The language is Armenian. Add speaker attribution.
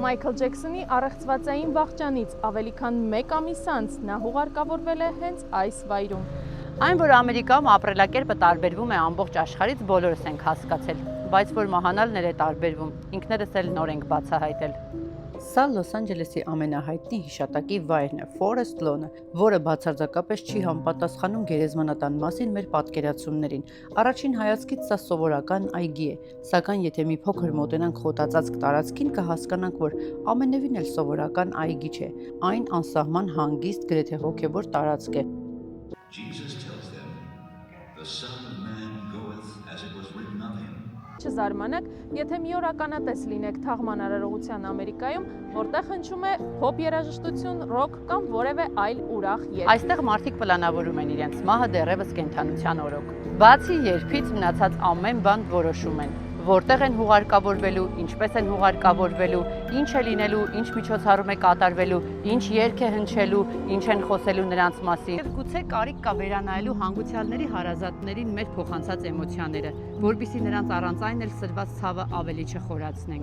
Speaker 1: Մայքլ Ջեքսոնի առեղծվածային վախճանից ավելի քան 1 ամիս անց նա հուղարկավորվել է հենց այս վայրում։
Speaker 2: Այն, որ Ամերիկայում ապրելակերպը տարբերվում է ամբողջ աշխարհից, բոլորս ենք հասկացել, բայց որ մահանալն է տարբերվում, ինքներս էլ նոր ենք բացահայտել։ Սա Լոս Անջելեսի ամենահայտնի հիշատակի վայրն է՝ Ֆորեսթ Լոնը, որը բացարձակապես չի համապատասխանում գերեզմանատան մասին մեր պատկերացումներին։ Առաջին հայացքից սա սովորական այգի է, սակայն եթե մի փոքր մոտենանք խոտածածկ տարածքին, կհասկանանք, որ ամենևին էլ սովորական այգի չէ։ Այն անսահման հանգիստ, գրեթե հոգևոր տարածք է։
Speaker 1: Չզարմանաք, եթե մի օր ականատես լինեք թաղման արարողության Ամերիկայում, որտեղ հնչում է փոփ երաժշտություն, ռոք կամ որևէ այլ ուրախ երգ։
Speaker 2: Այստեղ մարդիկ պլանավորում են իրենց մահը դեռևս կենդանության օրոք։ Բացի երգից մնացած ամեն բան որոշում են, որտեղ են հուղարկավորվելու, ինչպես են հուղարկավորվելու, ինչ է լինելու, ինչ միջոցառում է կատարվելու, ինչ երգ է հնչելու, ինչ են խոսելու նրանց մասին։ Եվ գուցե կարիք կա վերանայելու հանգուցյալների հարազատներին մեր փոխանցած էմոցիաները, որպեսզի նրանց առանց այն էլ սրված ցավը ավելի չխորացնենք։